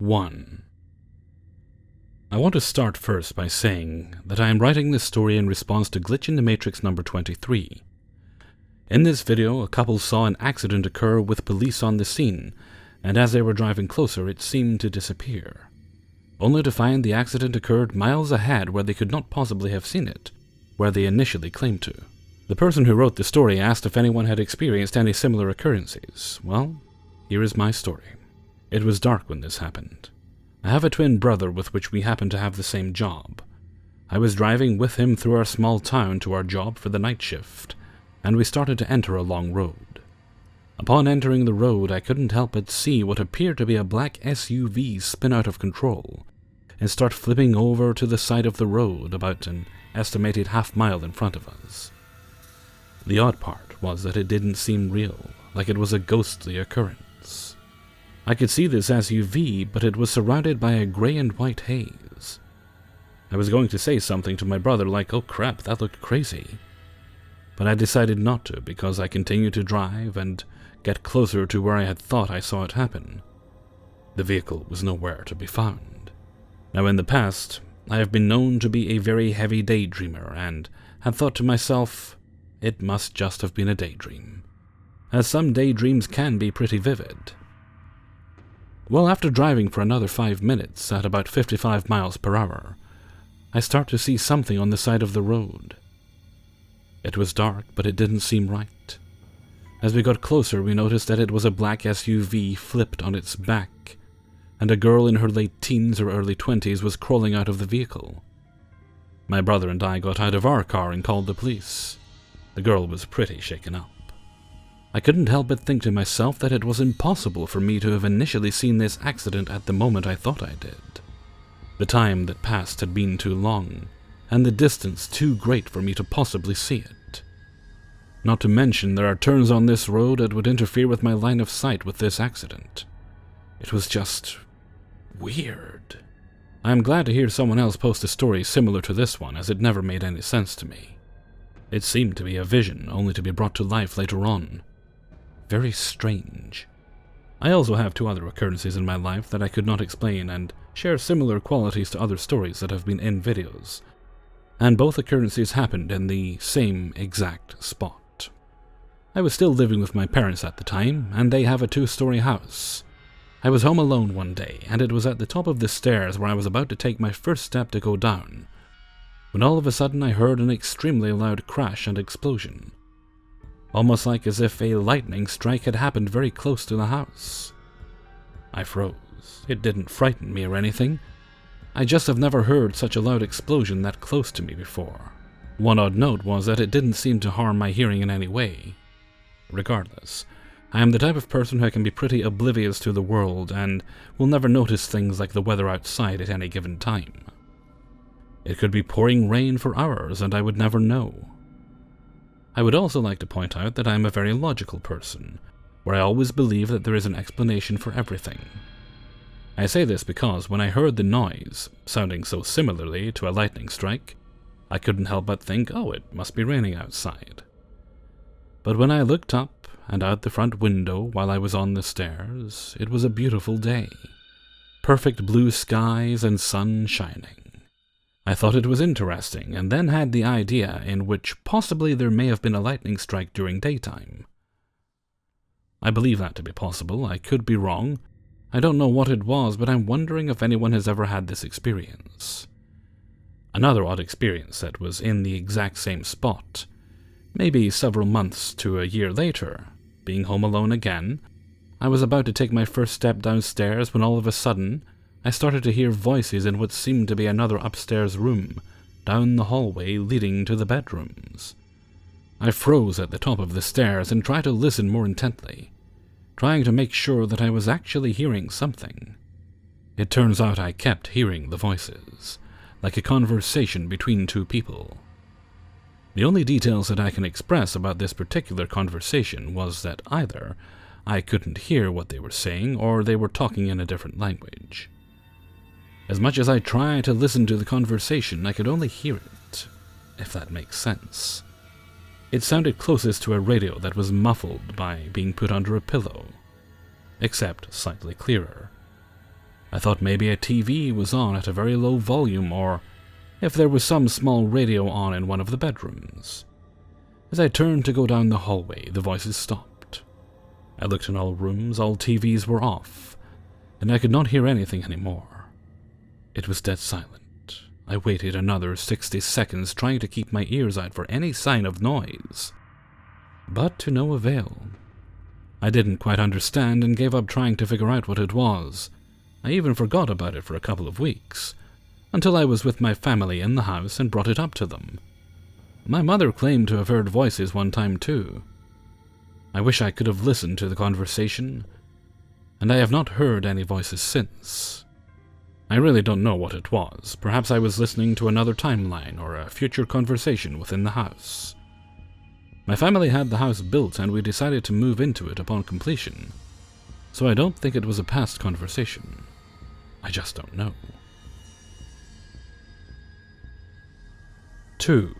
1. I want to start first by saying that I am writing this story in response to Glitch in the Matrix number 23. In this video, a couple saw an accident occur with police on the scene, and as they were driving closer, it seemed to disappear, only to find the accident occurred miles ahead where they could not possibly have seen it, where they initially claimed to. The person who wrote the story asked if anyone had experienced any similar occurrences. Well, here is my story. It was dark when this happened. I have a twin brother with which we happen to have the same job. I was driving with him through our small town to our job for the night shift, and we started to enter a long road. Upon entering the road, I couldn't help but see what appeared to be a black SUV spin out of control and start flipping over to the side of the road about an estimated half-mile in front of us. The odd part was that it didn't seem real, like it was a ghostly occurrence. I could see this SUV, but it was surrounded by a gray and white haze. I was going to say something to my brother like, "Oh crap, that looked crazy." But I decided not to because I continued to drive and get closer to where I had thought I saw it happen. The vehicle was nowhere to be found. Now in the past, I have been known to be a very heavy daydreamer and had thought to myself, it must just have been a daydream, as some daydreams can be pretty vivid. Well, after driving for another 5 minutes at about 55 miles per hour, I start to see something on the side of the road. It was dark, but it didn't seem right. As we got closer, we noticed that it was a black SUV flipped on its back, and a girl in her late teens or early 20s was crawling out of the vehicle. My brother and I got out of our car and called the police. The girl was pretty shaken up. I couldn't help but think to myself that it was impossible for me to have initially seen this accident at the moment I thought I did. The time that passed had been too long, and the distance too great for me to possibly see it. Not to mention there are turns on this road that would interfere with my line of sight with this accident. It was just weird. I am glad to hear someone else post a story similar to this one, as it never made any sense to me. It seemed to be a vision, only to be brought to life later on. Very strange. I also have 2 other occurrences in my life that I could not explain and share similar qualities to other stories that have been in videos, and both occurrences happened in the same exact spot. I was still living with my parents at the time, and they have a 2-story house. I was home alone one day, and it was at the top of the stairs where I was about to take my first step to go down, when all of a sudden I heard an extremely loud crash and explosion, almost like as if a lightning strike had happened very close to the house. I froze. It didn't frighten me or anything. I just have never heard such a loud explosion that close to me before. One odd note was that it didn't seem to harm my hearing in any way. Regardless, I am the type of person who can be pretty oblivious to the world and will never notice things like the weather outside at any given time. It could be pouring rain for hours and I would never know. I would also like to point out that I am a very logical person, where I always believe that there is an explanation for everything. I say this because when I heard the noise, sounding so similarly to a lightning strike, I couldn't help but think, oh, it must be raining outside. But when I looked up and out the front window while I was on the stairs, it was a beautiful day. Perfect blue skies and sun shining. I thought it was interesting, and then had the idea in which possibly there may have been a lightning strike during daytime. I believe that to be possible. I could be wrong. I don't know what it was, but I'm wondering if anyone has ever had this experience. Another odd experience that was in the exact same spot, maybe several months to a year later, being home alone again, I was about to take my first step downstairs when all of a sudden, I started to hear voices in what seemed to be another upstairs room, down the hallway leading to the bedrooms. I froze at the top of the stairs and tried to listen more intently, trying to make sure that I was actually hearing something. It turns out I kept hearing the voices, like a conversation between 2 people. The only details that I can express about this particular conversation was that either I couldn't hear what they were saying or they were talking in a different language. As much as I tried to listen to the conversation, I could only hear it, if that makes sense. It sounded closest to a radio that was muffled by being put under a pillow, except slightly clearer. I thought maybe a TV was on at a very low volume, or if there was some small radio on in one of the bedrooms. As I turned to go down the hallway, the voices stopped. I looked in all rooms, all TVs were off, and I could not hear anything anymore. It was dead silent. I waited another 60 seconds trying to keep my ears out for any sign of noise, but to no avail. I didn't quite understand and gave up trying to figure out what it was. I even forgot about it for a couple of weeks, until I was with my family in the house and brought it up to them. My mother claimed to have heard voices one time too. I wish I could have listened to the conversation, and I have not heard any voices since. I really don't know what it was. Perhaps I was listening to another timeline or a future conversation within the house. My family had the house built and we decided to move into it upon completion, so I don't think it was a past conversation. I just don't know. 2.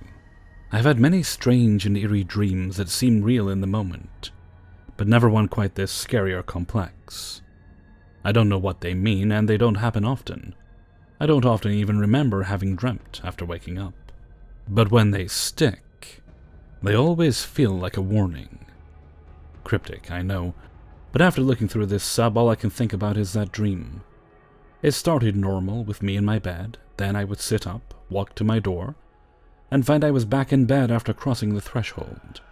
I've had many strange and eerie dreams that seem real in the moment, but never one quite this scary or complex. I don't know what they mean, and they don't happen often. I don't often even remember having dreamt after waking up. But when they stick, they always feel like a warning. Cryptic, I know, but after looking through this sub, all I can think about is that dream. It started normal with me in my bed, then I would sit up, walk to my door, and find I was back in bed after crossing the threshold.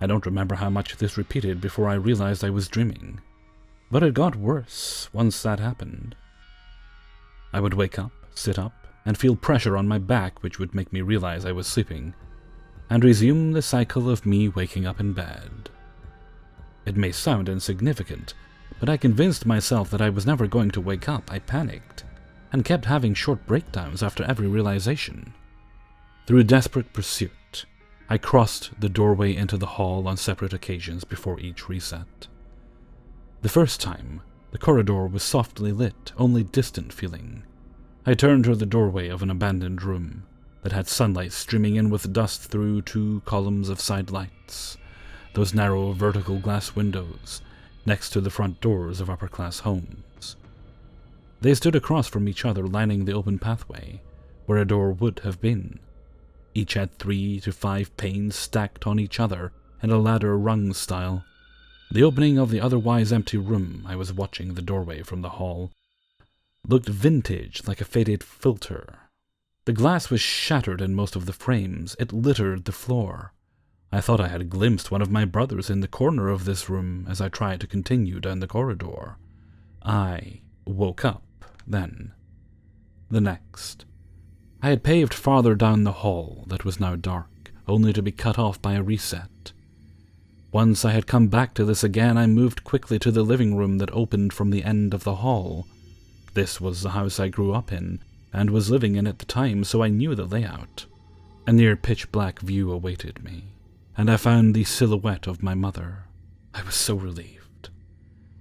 I don't remember how much this repeated before I realized I was dreaming, but it got worse once that happened. I would wake up, sit up, and feel pressure on my back which would make me realize I was sleeping, and resume the cycle of me waking up in bed. It may sound insignificant, but I convinced myself that I was never going to wake up. I panicked, and kept having short breakdowns after every realization. Through desperate pursuit, I crossed the doorway into the hall on separate occasions before each reset. The first time, the corridor was softly lit, only distant feeling. I turned toward the doorway of an abandoned room that had sunlight streaming in with dust through 2 columns of side lights, those narrow vertical glass windows next to the front doors of upper-class homes. They stood across from each other, lining the open pathway, where a door would have been. Each had 3 to 5 panes stacked on each other in a ladder-rung style. The opening of the otherwise empty room I was watching the doorway from the hall looked vintage, like a faded filter. The glass was shattered in most of the frames. It littered the floor. I thought I had glimpsed one of my brothers in the corner of this room as I tried to continue down the corridor. I woke up then. The next, I had paved farther down the hall that was now dark, only to be cut off by a reset. Once I had come back to this again, I moved quickly to the living room that opened from the end of the hall. This was the house I grew up in, and was living in at the time, so I knew the layout. A near pitch-black view awaited me, and I found the silhouette of my mother. I was so relieved.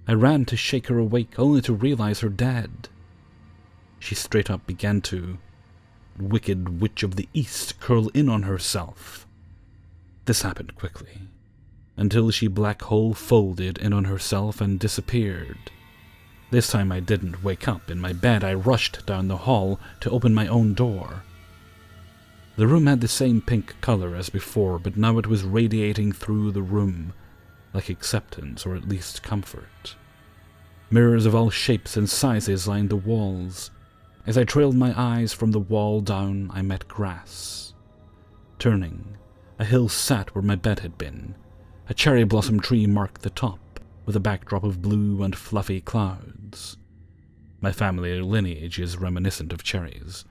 I ran to shake her awake, only to realize her dead. She straight up began to, wicked witch of the East, curl in on herself. This happened quickly, until she black hole folded in on herself and disappeared. This time I didn't wake up in my bed. I rushed down the hall to open my own door. The room had the same pink color as before, but now it was radiating through the room, like acceptance or at least comfort. Mirrors of all shapes and sizes lined the walls. As I trailed my eyes from the wall down, I met grass. Turning, a hill sat where my bed had been. A cherry blossom tree marked the top, with a backdrop of blue and fluffy clouds. My family lineage is reminiscent of cherries.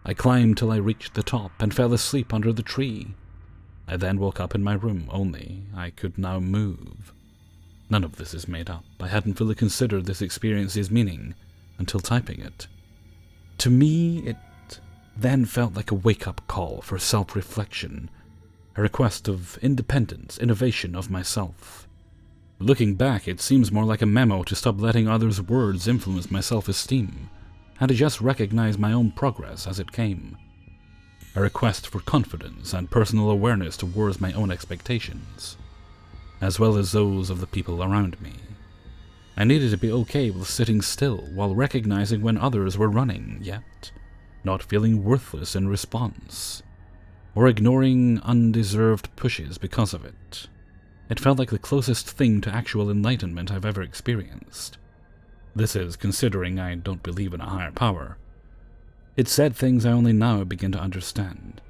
I climbed till I reached the top and fell asleep under the tree. I then woke up in my room, only I could now move. None of this is made up. I hadn't fully considered this experience's meaning until typing it. To me, it then felt like a wake-up call for self-reflection, a request of independence, innovation of myself. Looking back, it seems more like a memo to stop letting others' words influence my self-esteem, and to just recognize my own progress as it came. A request for confidence and personal awareness towards my own expectations, as well as those of the people around me. I needed to be okay with sitting still while recognizing when others were running, yet not feeling worthless in response, or ignoring undeserved pushes because of it. It felt like the closest thing to actual enlightenment I've ever experienced. This is considering I don't believe in a higher power. It said things I only now begin to understand.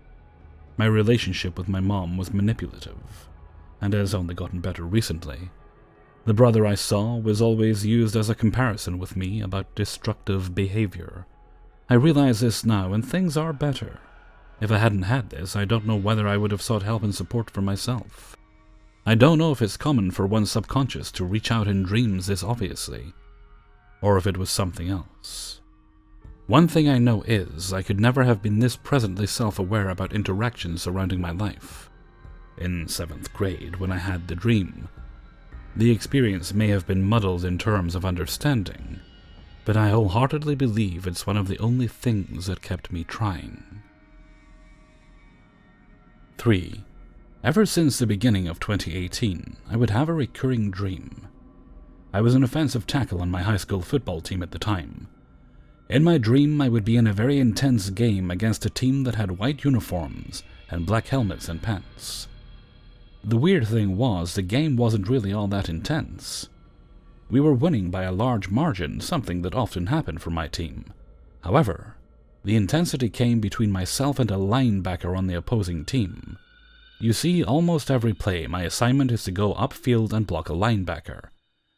My relationship with my mom was manipulative, and has only gotten better recently. The brother I saw was always used as a comparison with me about destructive behavior. I realize this now, and things are better. If I hadn't had this, I don't know whether I would have sought help and support for myself. I don't know if it's common for one's subconscious to reach out in dreams this obviously, or if it was something else. One thing I know is I could never have been this presently self-aware about interactions surrounding my life. In 7th grade, when I had the dream, the experience may have been muddled in terms of understanding, but I wholeheartedly believe it's one of the only things that kept me trying. 3. Ever since the beginning of 2018, I would have a recurring dream. I was an offensive tackle on my high school football team at the time. In my dream, I would be in a very intense game against a team that had white uniforms and black helmets and pants. The weird thing was, the game wasn't really all that intense. We were winning by a large margin, something that often happened for my team. However, the intensity came between myself and a linebacker on the opposing team. You see, almost every play, my assignment is to go upfield and block a linebacker,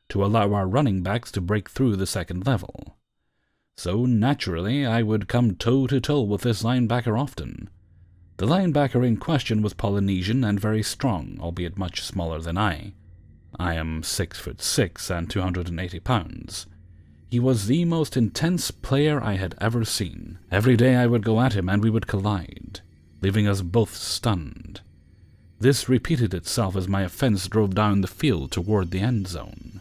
to allow our running backs to break through the second level. So naturally, I would come toe-to-toe with this linebacker often. The linebacker in question was Polynesian and very strong, albeit much smaller than I. I am 6'6" and 280 pounds. He was the most intense player I had ever seen. Every day I would go at him and we would collide, leaving us both stunned. This repeated itself as my offense drove down the field toward the end zone.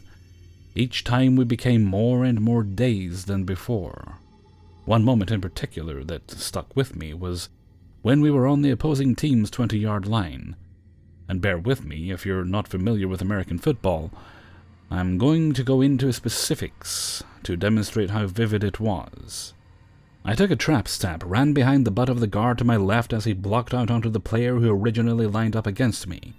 Each time we became more and more dazed than before. One moment in particular that stuck with me was when we were on the opposing team's 20-yard line. And bear with me if you're not familiar with American football. I'm going to go into specifics to demonstrate how vivid it was. I took a trap step, ran behind the butt of the guard to my left as he blocked out onto the player who originally lined up against me.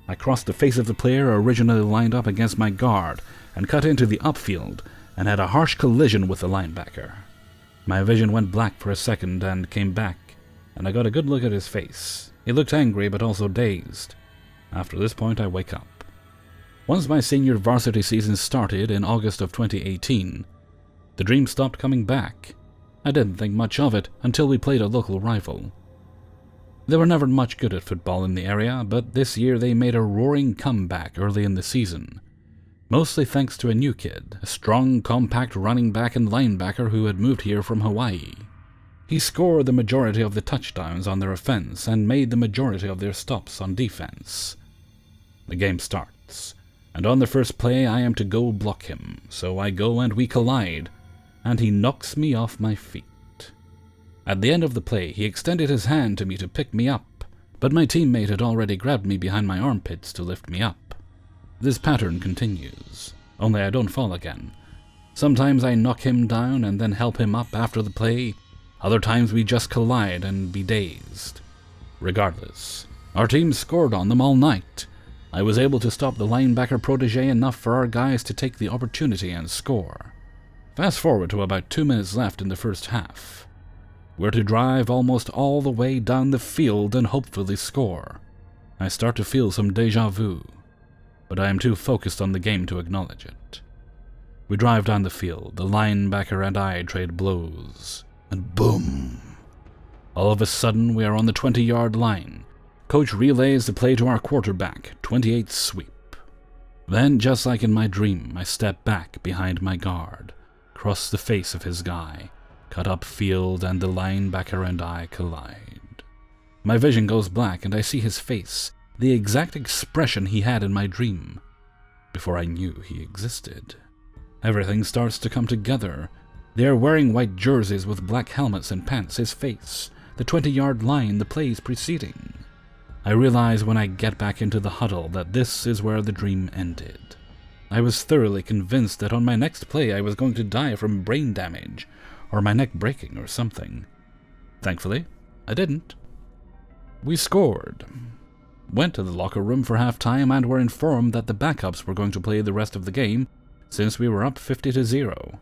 I crossed the face of the player originally lined up against my guard and cut into the upfield and had a harsh collision with the linebacker. My vision went black for a second and came back, and I got a good look at his face. He looked angry but also dazed. After this point, I wake up. Once my senior varsity season started in August of 2018, the dream stopped coming back. I didn't think much of it until we played a local rival. They were never much good at football in the area, but this year they made a roaring comeback early in the season, mostly thanks to a new kid, a strong, compact running back and linebacker who had moved here from Hawaii. He scored the majority of the touchdowns on their offense and made the majority of their stops on defense. The game starts, and on the first play I am to go block him, so I go and we collide, and he knocks me off my feet. At the end of the play, he extended his hand to me to pick me up, but my teammate had already grabbed me behind my armpits to lift me up. This pattern continues, only I don't fall again. Sometimes I knock him down and then help him up after the play. Other times we just collide and be dazed. Regardless, our team scored on them all night. I was able to stop the linebacker protege enough for our guys to take the opportunity and score. Fast forward to about 2 minutes left in the first half. We're to drive almost all the way down the field and hopefully score. I start to feel some déjà vu, but I am too focused on the game to acknowledge it. We drive down the field, the linebacker and I trade blows. And boom! All of a sudden, we are on the 20-yard line. Coach relays the play to our quarterback, 28 sweep. Then, just like in my dream, I step back behind my guard, cross the face of his guy, cut up field, and the linebacker and I collide. My vision goes black, and I see his face, the exact expression he had in my dream, before I knew he existed. Everything starts to come together. They are wearing white jerseys with black helmets and pants, his face, the 20-yard line, the plays preceding. I realize when I get back into the huddle that this is where the dream ended. I was thoroughly convinced that on my next play I was going to die from brain damage, or my neck breaking or something. Thankfully, I didn't. We scored, went to the locker room for half-time, and were informed that the backups were going to play the rest of the game since we were up 50-0.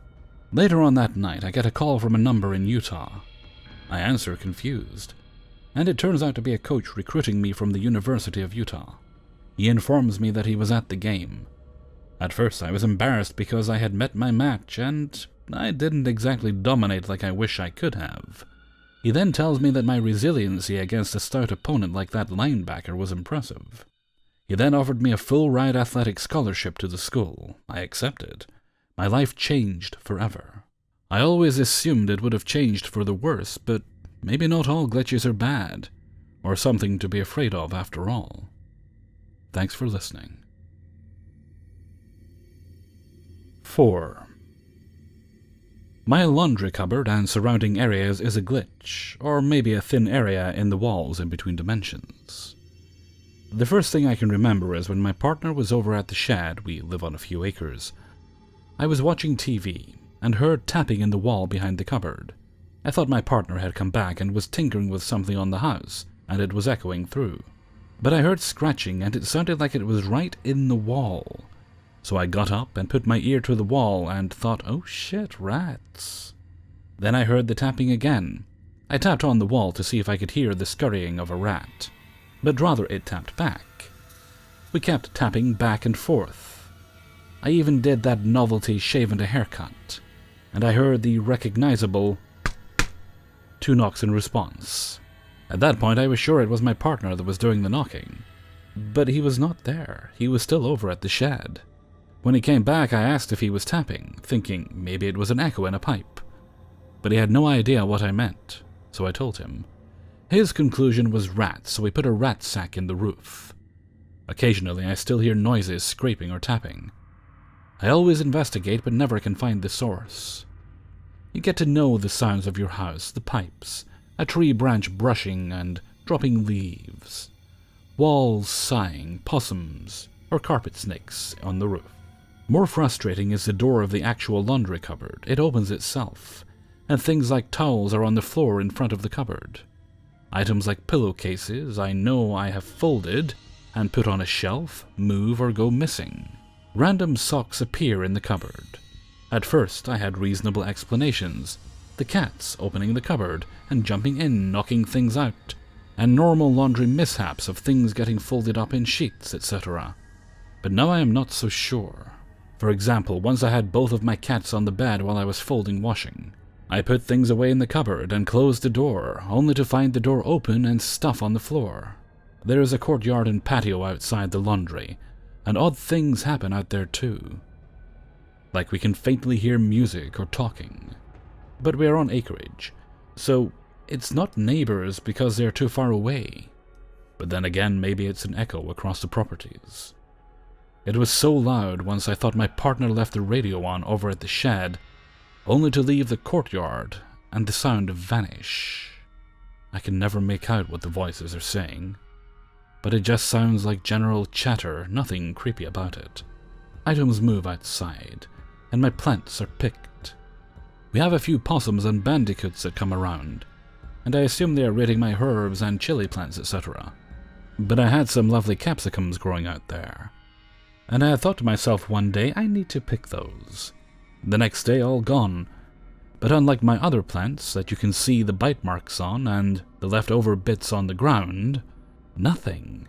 Later on that night, I get a call from a number in Utah. I answer confused, and it turns out to be a coach recruiting me from the University of Utah. He informs me that he was at the game. At first, I was embarrassed because I had met my match, and I didn't exactly dominate like I wish I could have. He then tells me that my resiliency against a stout opponent like that linebacker was impressive. He then offered me a full-ride athletic scholarship to the school. I accepted. My life changed forever. I always assumed it would have changed for the worse, but maybe not all glitches are bad, or something to be afraid of after all. Thanks for listening. 4. My laundry cupboard and surrounding areas is a glitch, or maybe a thin area in the walls in between dimensions. The first thing I can remember is when my partner was over at the shed. We live on a few acres. I was watching TV and heard tapping in the wall behind the cupboard. I thought my partner had come back and was tinkering with something on the house, and it was echoing through. But I heard scratching, and it sounded like it was right in the wall. So I got up and put my ear to the wall and thought, oh shit, rats. Then I heard the tapping again. I tapped on the wall to see if I could hear the scurrying of a rat, but rather it tapped back. We kept tapping back and forth. I even did that novelty shave and a haircut, and I heard the recognizable 2 knocks in response. At that point I was sure it was my partner that was doing the knocking, but he was not there. He was still over at the shed. When he came back, I asked if he was tapping, thinking maybe it was an echo in a pipe. But he had no idea what I meant, so I told him. His conclusion was rats, so we put a rat sack in the roof. Occasionally, I still hear noises, scraping or tapping. I always investigate, but never can find the source. You get to know the sounds of your house, the pipes, a tree branch brushing and dropping leaves, walls sighing, possums, or carpet snakes on the roof. More frustrating is the door of the actual laundry cupboard. It opens itself, and things like towels are on the floor in front of the cupboard. Items like pillowcases I know I have folded and put on a shelf, move, or go missing. Random socks appear in the cupboard. At first I had reasonable explanations. The cats opening the cupboard and jumping in, knocking things out, and normal laundry mishaps of things getting folded up in sheets, etc. But now I am not so sure. For example, once I had both of my cats on the bed while I was folding washing. I put things away in the cupboard and closed the door, only to find the door open and stuff on the floor. There is a courtyard and patio outside the laundry, and odd things happen out there too. Like we can faintly hear music or talking. But we are on acreage, so it's not neighbors because they're too far away. But then again, maybe it's an echo across the properties. It was so loud once I thought my partner left the radio on over at the shed, only to leave the courtyard and the sound vanish. I can never make out what the voices are saying, but it just sounds like general chatter, nothing creepy about it. Items move outside, and my plants are picked. We have a few possums and bandicoots that come around, and I assume they are raiding my herbs and chili plants, etc. But I had some lovely capsicums growing out there, and I had thought to myself one day, I need to pick those. The next day, all gone. But unlike my other plants that you can see the bite marks on and the leftover bits on the ground, nothing.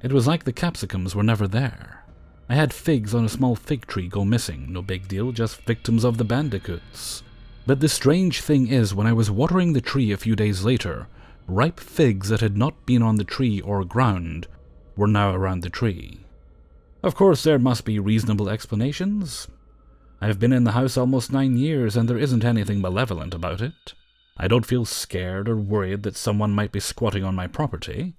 It was like the capsicums were never there. I had figs on a small fig tree go missing, no big deal, just victims of the bandicoots. But the strange thing is, when I was watering the tree a few days later, ripe figs that had not been on the tree or ground were now around the tree. Of course, there must be reasonable explanations. I have been in the house almost 9 years, and there isn't anything malevolent about it. I don't feel scared or worried that someone might be squatting on my property.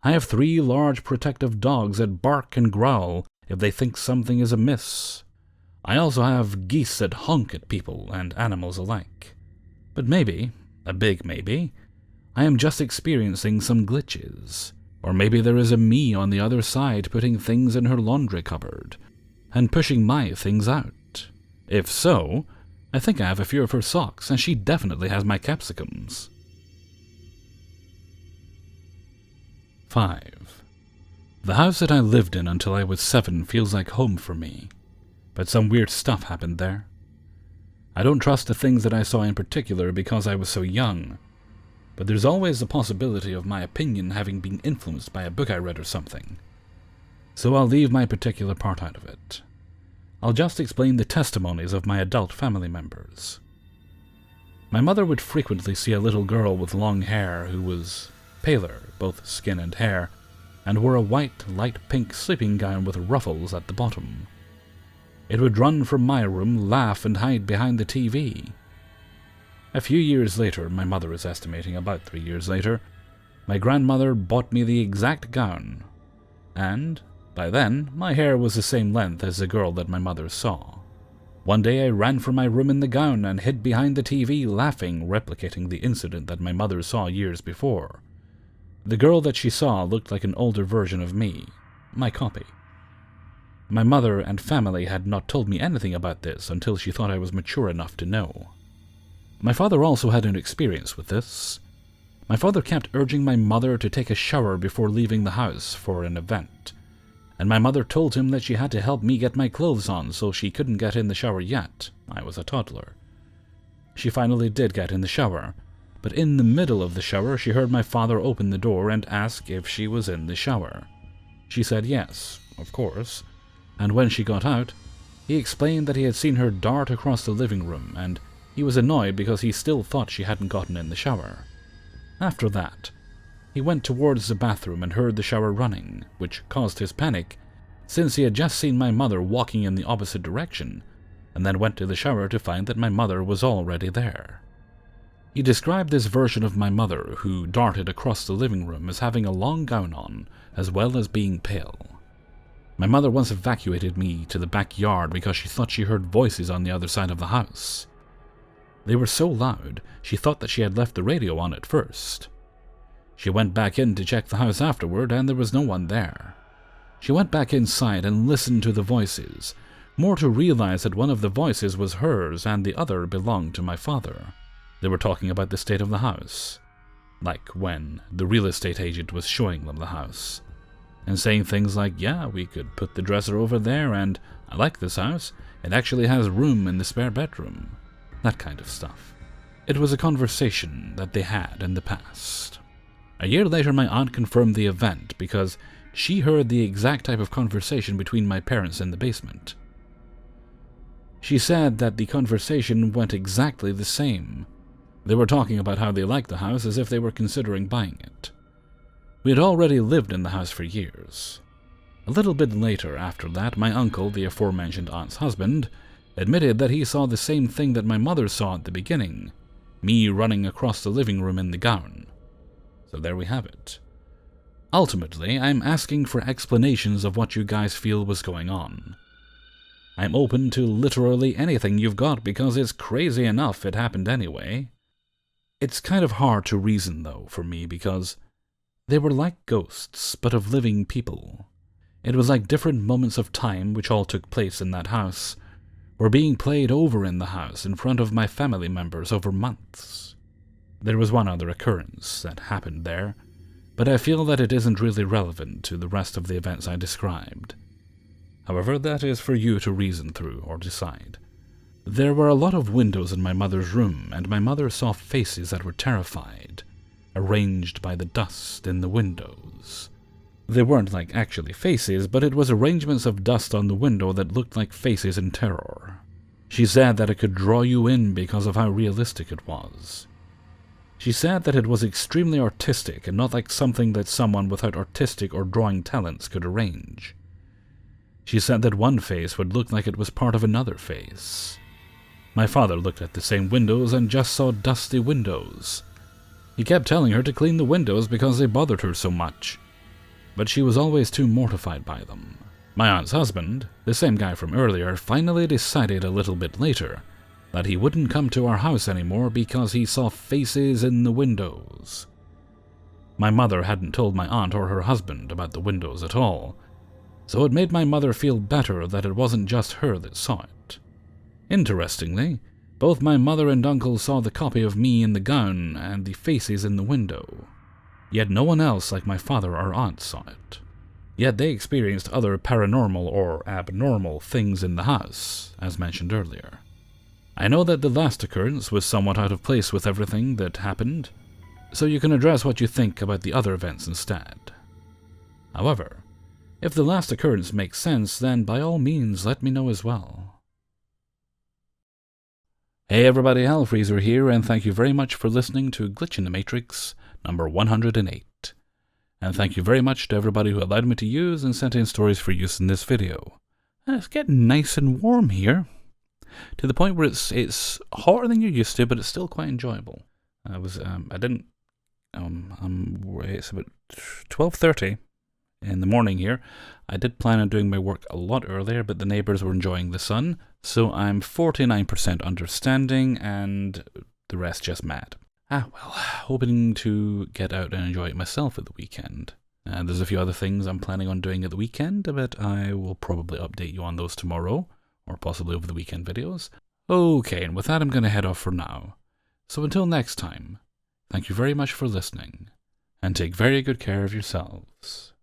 I have 3 large protective dogs that bark and growl if they think something is amiss. I also have geese that honk at people and animals alike. But maybe, a big maybe, I am just experiencing some glitches. Or maybe there is a me on the other side putting things in her laundry cupboard. and pushing my things out. If so, I think I have a few of her socks, and she definitely has my capsicums. 5. The house that I lived in until I was 7 feels like home for me, but some weird stuff happened there. I don't trust the things that I saw in particular because I was so young, but there's always the possibility of my opinion having been influenced by a book I read or something. So I'll leave my particular part out of it. I'll just explain the testimonies of my adult family members. My mother would frequently see a little girl with long hair who was paler, both skin and hair, and wore a white, light pink sleeping gown with ruffles at the bottom. It would run from my room, laugh, and hide behind the TV. A few years later, my mother is estimating about 3 years later, my grandmother bought me the exact gown, and by then my hair was the same length as the girl that my mother saw. One day I ran from my room in the gown and hid behind the TV, laughing, replicating the incident that my mother saw years before. The girl that she saw looked like an older version of me, my copy. My mother and family had not told me anything about this until she thought I was mature enough to know. My father also had an experience with this. My father kept urging my mother to take a shower before leaving the house for an event, and my mother told him that she had to help me get my clothes on so she couldn't get in the shower yet. I was a toddler. She finally did get in the shower, but in the middle of the shower she heard my father open the door and ask if she was in the shower. She said yes, of course, and when she got out, he explained that he had seen her dart across the living room, and he was annoyed because he still thought she hadn't gotten in the shower. After that, he went towards the bathroom and heard the shower running, which caused his panic, since he had just seen my mother walking in the opposite direction, and then went to the shower to find that my mother was already there. He described this version of my mother, who darted across the living room, as having a long gown on, as well as being pale. My mother once evacuated me to the backyard because she thought she heard voices on the other side of the house. They were so loud, she thought that she had left the radio on at first. She went back in to check the house afterward, and there was no one there. She went back inside and listened to the voices, more to realize that one of the voices was hers and the other belonged to my father. They were talking about the state of the house, like when the real estate agent was showing them the house, and saying things like, yeah, we could put the dresser over there, and I like this house, it actually has room in the spare bedroom, that kind of stuff. It was a conversation that they had in the past. A year later, my aunt confirmed the event because she heard the exact type of conversation between my parents in the basement. She said that the conversation went exactly the same. They were talking about how they liked the house as if they were considering buying it. We had already lived in the house for years. A little bit later after that, my uncle, the aforementioned aunt's husband, admitted that he saw the same thing that my mother saw at the beginning, me running across the living room in the gown. So there we have it. Ultimately, I'm asking for explanations of what you guys feel was going on. I'm open to literally anything you've got because it's crazy enough it happened anyway. It's kind of hard to reason, though, for me because they were like ghosts, but of living people. It was like different moments of time, which all took place in that house, were being played over in the house in front of my family members over months. There was one other occurrence that happened there, but I feel that it isn't really relevant to the rest of the events I described. However, that is for you to reason through or decide. There were a lot of windows in my mother's room, and my mother saw faces that were terrified, arranged by the dust in the windows. They weren't like actually faces, but it was arrangements of dust on the window that looked like faces in terror. She said that it could draw you in because of how realistic it was. She said that it was extremely artistic and not like something that someone without artistic or drawing talents could arrange. She said that one face would look like it was part of another face. My father looked at the same windows and just saw dusty windows. He kept telling her to clean the windows because they bothered her so much, but she was always too mortified by them. My aunt's husband, the same guy from earlier, finally decided a little bit later that he wouldn't come to our house anymore because he saw faces in the windows. My mother hadn't told my aunt or her husband about the windows at all, so it made my mother feel better that it wasn't just her that saw it. Interestingly, both my mother and uncle saw the copy of me in the gown and the faces in the window, yet no one else like my father or aunt saw it. Yet they experienced other paranormal or abnormal things in the house, as mentioned earlier. I know that the last occurrence was somewhat out of place with everything that happened, so you can address what you think about the other events instead. However, if the last occurrence makes sense, then by all means let me know as well. Hey everybody, Hellfreezer here, and thank you very much for listening to Glitch in the Matrix number 108. And thank you very much to everybody who allowed me to use and sent in stories for use in this video. It's getting nice and warm here, to the point where it's hotter than you're used to, but it's still quite enjoyable. It's about 12:30 in the morning here. I did plan on doing my work a lot earlier, but the neighbors were enjoying the sun, so I'm 49% understanding and the rest just mad. Hoping to get out and enjoy it myself at the weekend. There's a few other things I'm planning on doing at the weekend, but I will probably update you on those tomorrow, or possibly over the weekend videos. Okay, and with that I'm going to head off for now. So until next time, thank you very much for listening, and take very good care of yourselves.